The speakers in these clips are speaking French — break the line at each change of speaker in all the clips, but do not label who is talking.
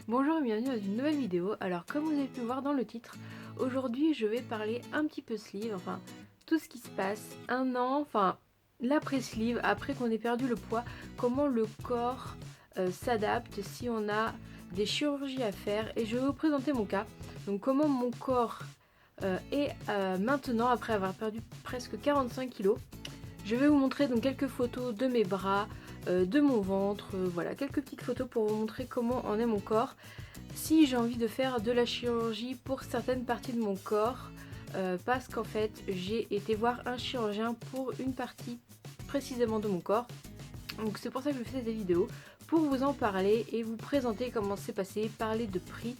Bonjour et bienvenue dans une nouvelle vidéo. Alors comme vous avez pu voir dans le titre, aujourd'hui je vais parler un petit peu sleeve, enfin tout ce qui se passe un an, enfin l'après-sleeve, après qu'on ait perdu le poids, comment le corps s'adapte si on a des chirurgies à faire, et je vais vous présenter mon cas. Donc comment mon corps est maintenant après avoir perdu presque 45 kilos. Je vais vous montrer donc quelques photos de mes bras, de mon ventre, voilà, quelques petites photos pour vous montrer comment en est mon corps. Si j'ai envie de faire de la chirurgie pour certaines parties de mon corps, parce qu'en fait j'ai été voir un chirurgien pour une partie précisément de mon corps. Donc c'est pour ça que je fais cette vidéo, pour vous en parler et vous présenter comment c'est passé, parler de prix,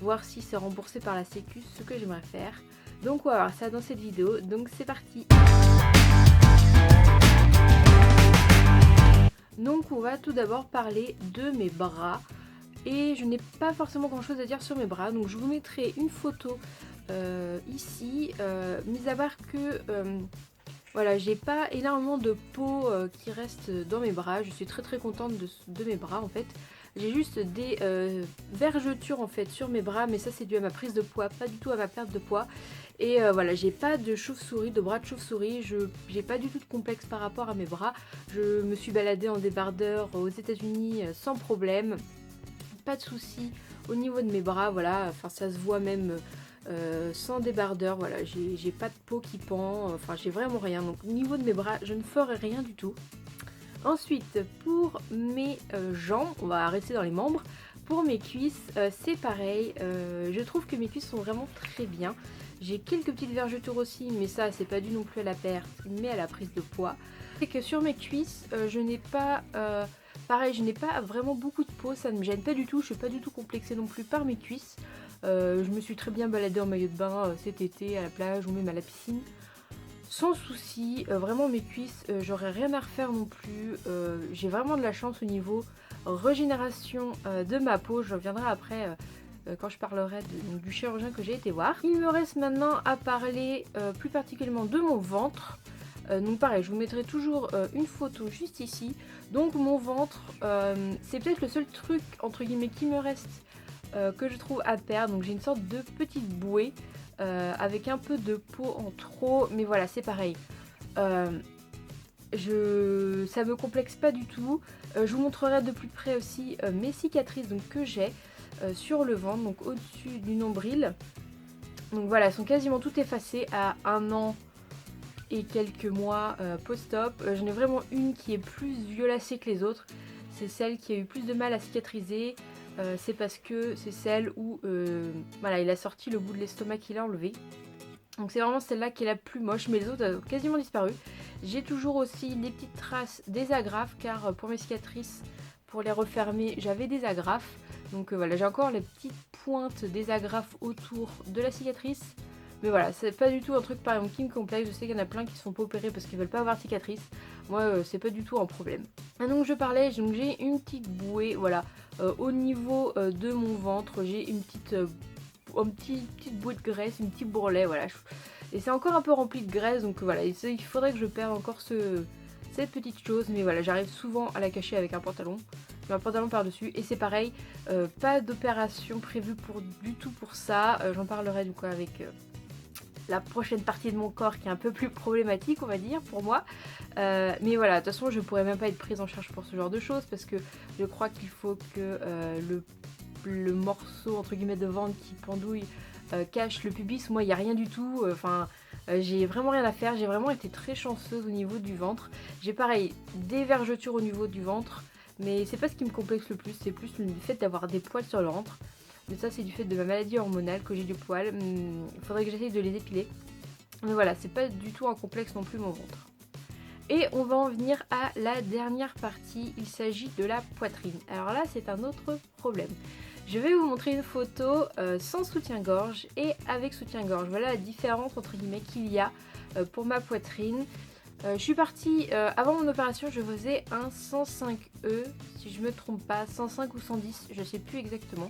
voir si c'est remboursé par la sécu, ce que j'aimerais faire. Donc on va voir ça dans cette vidéo, donc c'est parti. Donc on va tout d'abord parler de mes bras, et je n'ai pas forcément grand chose à dire sur mes bras, donc je vous mettrai une photo ici, mis à part que voilà, j'ai pas énormément de peau qui reste dans mes bras. Je suis très contente de mes bras en fait. J'ai juste des vergetures en fait sur mes bras, mais ça c'est dû à ma prise de poids, pas du tout à ma perte de poids. Et voilà, j'ai pas de chauve-souris, de bras de chauve-souris, j'ai pas du tout de complexe par rapport à mes bras. Je me suis baladée en débardeur aux États-Unis sans problème, pas de soucis au niveau de mes bras, voilà, enfin ça se voit même sans débardeur, voilà, j'ai pas de peau qui pend, enfin j'ai vraiment rien, donc au niveau de mes bras je ne ferai rien du tout. Ensuite pour mes jambes, on va rester dans les membres. Pour mes cuisses c'est pareil, je trouve que mes cuisses sont vraiment très bien. J'ai quelques petites vergetures aussi, mais ça c'est pas dû non plus à la perte mais à la prise de poids. C'est que sur mes cuisses je n'ai pas pareil, je n'ai pas vraiment beaucoup de peau, ça ne me gêne pas du tout, je suis pas du tout complexée non plus par mes cuisses. Je me suis très bien baladée en maillot de bain cet été à la plage ou même à la piscine sans souci. Vraiment mes cuisses, j'aurais rien à refaire non plus. J'ai vraiment de la chance au niveau régénération de ma peau. Je reviendrai après quand je parlerai du chirurgien que j'ai été voir. Il me reste maintenant à parler plus particulièrement de mon ventre. Donc pareil, je vous mettrai toujours une photo juste ici. Donc mon ventre, c'est peut-être le seul truc entre guillemets qui me reste que je trouve à perdre. Donc j'ai une sorte de petite bouée avec un peu de peau en trop, mais voilà, c'est pareil. Ça me complexe pas du tout. Je vous montrerai de plus près aussi mes cicatrices donc, que j'ai sur le ventre, donc au-dessus du nombril. Donc voilà, elles sont quasiment toutes effacées à 1 an et quelques mois post-op. J'en ai vraiment une qui est plus violacée que les autres. C'est celle qui a eu plus de mal à cicatriser. C'est parce que c'est celle où voilà, il a sorti le bout de l'estomac qu'il a enlevé. Donc c'est vraiment celle-là qui est la plus moche, mais les autres ont quasiment disparu. J'ai toujours aussi les petites traces des agrafes, car pour mes cicatrices, pour les refermer, j'avais des agrafes. Donc voilà, j'ai encore les petites pointes des agrafes autour de la cicatrice. Mais voilà, c'est pas du tout un truc par exemple qui me complexe. Je sais qu'il y en a plein qui se font pas opérer parce qu'ils veulent pas avoir de cicatrice. Moi, c'est pas du tout un problème. Et donc je parlais, donc j'ai une petite bouée, voilà, au niveau de mon ventre, j'ai une petite petite bouée de graisse, une petite bourrelet, voilà. Et c'est encore un peu rempli de graisse, donc voilà, il faudrait que je perde encore cette petite chose, mais voilà, j'arrive souvent à la cacher avec un pantalon par-dessus, et c'est pareil, pas d'opération prévue du tout pour ça. J'en parlerai du coup avec la prochaine partie de mon corps qui est un peu plus problématique, on va dire, pour moi. Mais voilà, de toute façon, je pourrais même pas être prise en charge pour ce genre de choses, parce que je crois qu'il faut que le morceau entre guillemets de ventre qui pendouille cache le pubis. Moi il n'y a rien du tout, enfin j'ai vraiment rien à faire. J'ai vraiment été très chanceuse au niveau du ventre. J'ai pareil des vergetures au niveau du ventre, mais c'est pas ce qui me complexe le plus, c'est plus le fait d'avoir des poils sur le ventre. Mais ça c'est du fait de ma maladie hormonale que j'ai du poil. Il faudrait que j'essaye de les épiler, mais voilà, c'est pas du tout un complexe non plus mon ventre. Et on va en venir à la dernière partie, il s'agit de la poitrine. Alors là c'est un autre problème. Je vais vous montrer une photo sans soutien-gorge et avec soutien-gorge. Voilà la différence entre guillemets qu'il y a pour ma poitrine. Je suis partie, avant mon opération je faisais un 105E, si je me trompe pas, 105 ou 110, je sais plus exactement.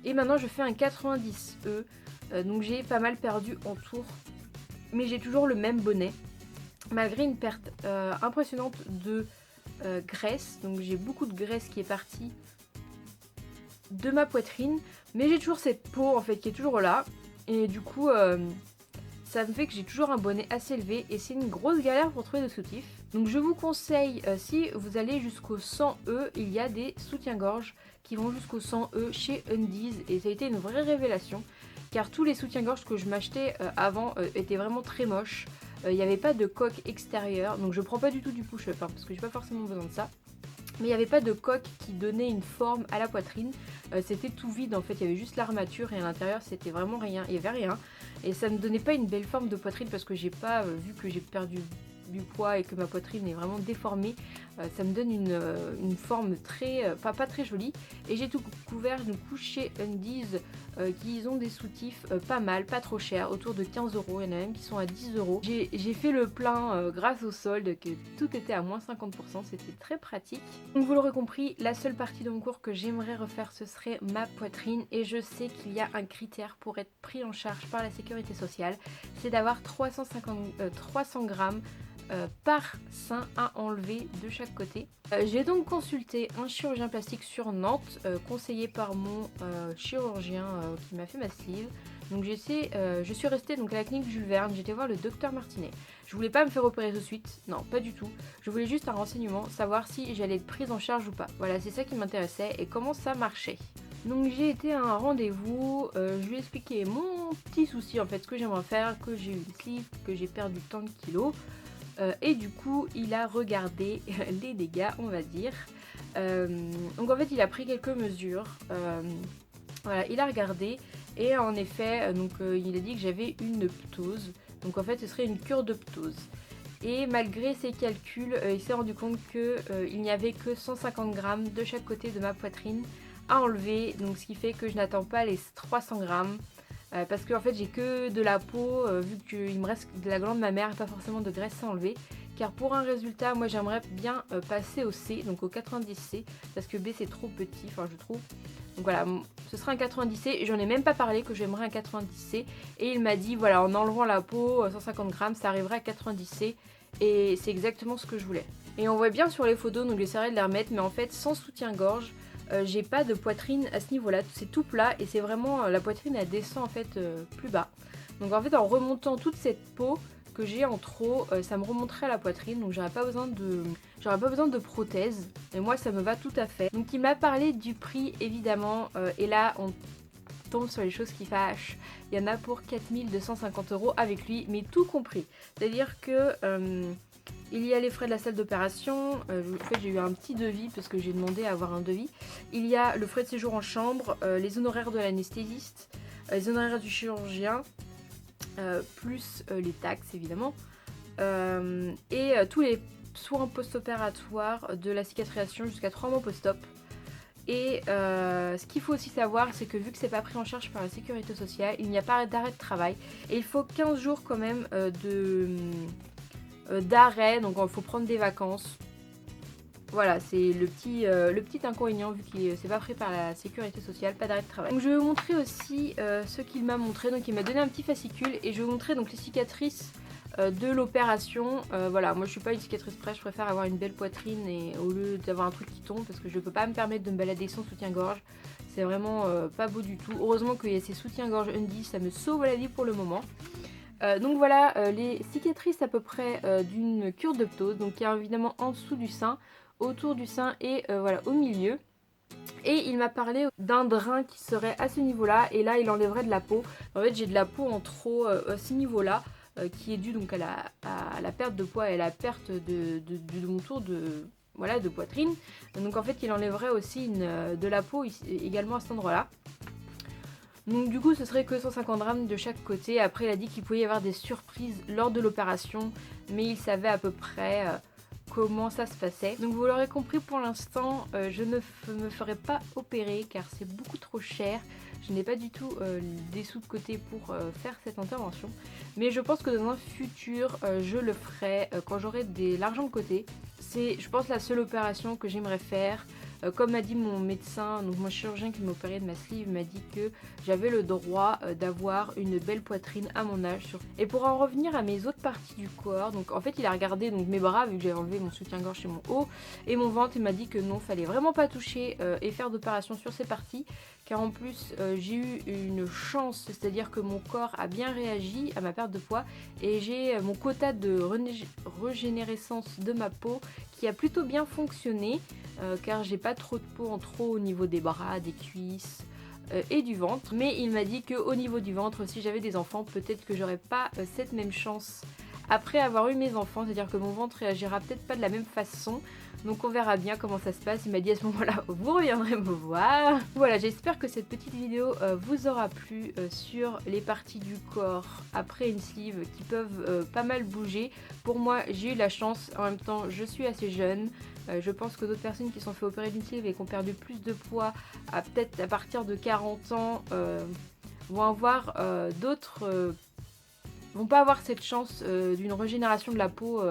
Et maintenant je fais un 90E, donc j'ai pas mal perdu en tour, mais j'ai toujours le même bonnet. Malgré une perte impressionnante de graisse, donc j'ai beaucoup de graisse qui est partie de ma poitrine, mais j'ai toujours cette peau en fait qui est toujours là, et du coup ça me fait que j'ai toujours un bonnet assez élevé et c'est une grosse galère pour trouver des soutifs. Donc je vous conseille, si vous allez jusqu'au 100E, il y a des soutiens-gorge qui vont jusqu'au 100E chez Undies et ça a été une vraie révélation car tous les soutiens-gorge que je m'achetais avant étaient vraiment très moches. Il n'y avait pas de coque extérieure, donc je prends pas du tout du push-up parce que j'ai pas forcément besoin de ça. Mais il n'y avait pas de coque qui donnait une forme à la poitrine, c'était tout vide en fait, il y avait juste l'armature et à l'intérieur c'était vraiment rien, il n'y avait rien. Et ça ne me donnait pas une belle forme de poitrine parce que j'ai pas, vu que j'ai perdu du poids et que ma poitrine est vraiment déformée, ça me donne une forme très, pas très jolie. Et j'ai tout couvert, je me chez Undies qui ont des soutifs pas mal, pas trop chers, autour de 15 €, il y en a même qui sont à 10 €. J'ai fait le plein grâce au solde, que tout était à moins 50%, c'était très pratique. Donc vous l'aurez compris, la seule partie de mon cours que j'aimerais refaire ce serait ma poitrine et je sais qu'il y a un critère pour être pris en charge par la sécurité sociale, c'est d'avoir 300 grammes par sein à enlever de chaque côté. J'ai donc consulté un chirurgien plastique sur Nantes, conseillé par mon chirurgien qui m'a fait ma sleeve. Donc je suis restée donc à la clinique Jules Verne, j'étais voir le docteur Martinet. Je voulais pas me faire opérer tout de suite, non pas du tout. Je voulais juste un renseignement, savoir si j'allais être prise en charge ou pas. Voilà, c'est ça qui m'intéressait et comment ça marchait. Donc j'ai été à un rendez-vous, je lui ai expliqué mon petit souci en fait, ce que j'aimerais faire, que j'ai eu une sleeve, que j'ai perdu tant de kilos. Et du coup il a regardé les dégâts on va dire. Donc en fait il a pris quelques mesures, voilà, il a regardé et en effet il a dit que j'avais une ptose, donc en fait ce serait une cure de ptose. Et malgré ses calculs il s'est rendu compte qu'il n'y avait que 150 grammes de chaque côté de ma poitrine à enlever, donc ce qui fait que je n'attends pas les 300 grammes. Parce que en fait j'ai que de la peau, vu qu'il me reste de la glande mammaire et pas forcément de graisse à enlever. Car pour un résultat, moi j'aimerais bien passer au C, donc au 90C, parce que B c'est trop petit, enfin je trouve. Donc voilà, ce sera un 90C, et j'en ai même pas parlé que j'aimerais un 90C. Et il m'a dit voilà, en enlevant la peau, 150 grammes, ça arriverait à 90C. Et c'est exactement ce que je voulais. Et on voit bien sur les photos, donc j'essaierai de les remettre, mais en fait sans soutien-gorge. J'ai pas de poitrine à ce niveau là, c'est tout plat et c'est vraiment la poitrine elle descend en fait plus bas. Donc en fait en remontant toute cette peau que j'ai en trop, ça me remonterait à la poitrine, donc j'aurais pas besoin de prothèse et moi ça me va tout à fait. Donc il m'a parlé du prix évidemment et là on tombe sur les choses qui fâchent. Il y en a pour 4250 € avec lui, mais tout compris. C'est à dire que il y a les frais de la salle d'opération, en fait j'ai eu un petit devis parce que j'ai demandé à avoir un devis. Il y a le frais de séjour en chambre, les honoraires de l'anesthésiste, les honoraires du chirurgien, plus les taxes évidemment, et tous les soins post-opératoires de la cicatrisation jusqu'à 3 mois post-op. Et ce qu'il faut aussi savoir, c'est que vu que c'est pas pris en charge par la sécurité sociale, il n'y a pas d'arrêt de travail et il faut 15 jours quand même d'arrêt, donc il faut prendre des vacances. Voilà, c'est le petit inconvénient vu que c'est pas pris par la sécurité sociale, pas d'arrêt de travail. Donc je vais vous montrer aussi ce qu'il m'a montré. Donc il m'a donné un petit fascicule et je vais vous montrer donc les cicatrices de l'opération. Voilà, moi je suis pas une cicatrice près, je préfère avoir une belle poitrine et au lieu d'avoir un truc qui tombe parce que je peux pas me permettre de me balader sans soutien-gorge. C'est vraiment pas beau du tout. Heureusement qu'il y a ces soutiens-gorge Undies, ça me sauve la vie pour le moment. Donc voilà les cicatrices à peu près d'une cure de ptose, donc il y a évidemment en dessous du sein, autour du sein et voilà au milieu. Et il m'a parlé d'un drain qui serait à ce niveau là et là il enlèverait de la peau. En fait j'ai de la peau en trop à ce niveau là qui est due donc à la perte de poids et à la perte de mon tour de poitrine. Donc en fait il enlèverait aussi de la peau également à cet endroit là. Donc du coup ce serait que 150 grammes de chaque côté. Après il a dit qu'il pouvait y avoir des surprises lors de l'opération, mais il savait à peu près comment ça se passait. Donc vous l'aurez compris, pour l'instant je ne me ferai pas opérer car c'est beaucoup trop cher. Je n'ai pas du tout des sous de côté pour faire cette intervention. Mais je pense que dans un futur je le ferai quand j'aurai de l'argent de côté. C'est je pense la seule opération que j'aimerais faire. Comme m'a dit mon médecin, donc mon chirurgien qui m'a opéré de ma sleeve, m'a dit que j'avais le droit d'avoir une belle poitrine à mon âge. Et pour en revenir à mes autres parties du corps, donc en fait il a regardé donc mes bras vu que j'avais enlevé mon soutien-gorge et mon haut et mon ventre, il m'a dit que non, fallait vraiment pas toucher et faire d'opération sur ces parties, car en plus j'ai eu une chance, c'est-à-dire que mon corps a bien réagi à ma perte de poids et j'ai mon quota de régénérescence de ma peau qui a plutôt bien fonctionné, car j'ai pas trop de peau en trop au niveau des bras, des cuisses et du ventre. Mais il m'a dit qu'au niveau du ventre, si j'avais des enfants, peut-être que j'aurais pas cette même chance après avoir eu mes enfants, c'est-à-dire que mon ventre réagira peut-être pas de la même façon. Donc on verra bien comment ça se passe. Il m'a dit à ce moment-là, vous reviendrez me voir. Voilà, j'espère que cette petite vidéo vous aura plu sur les parties du corps après une sleeve qui peuvent pas mal bouger. Pour moi, j'ai eu la chance, en même temps je suis assez jeune. Je pense que d'autres personnes qui sont fait opérer d'une sleeve et qui ont perdu plus de poids, peut-être à partir de 40 ans, vont avoir vont pas avoir cette chance d'une régénération de la peau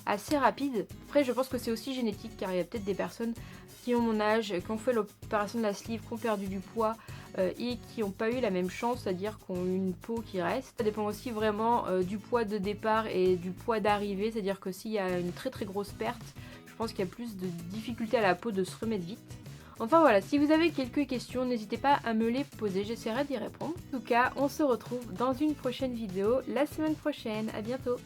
assez rapide. Après, je pense que c'est aussi génétique, car il y a peut-être des personnes qui ont mon âge, qui ont fait l'opération de la sleeve, qui ont perdu du poids et qui n'ont pas eu la même chance, c'est-à-dire qui ont une peau qui reste. Ça dépend aussi vraiment du poids de départ et du poids d'arrivée, c'est-à-dire que s'il y a une très très grosse perte, je pense qu'il y a plus de difficulté à la peau de se remettre vite. Enfin voilà, si vous avez quelques questions, n'hésitez pas à me les poser, j'essaierai d'y répondre. En tout cas, on se retrouve dans une prochaine vidéo la semaine prochaine. À bientôt!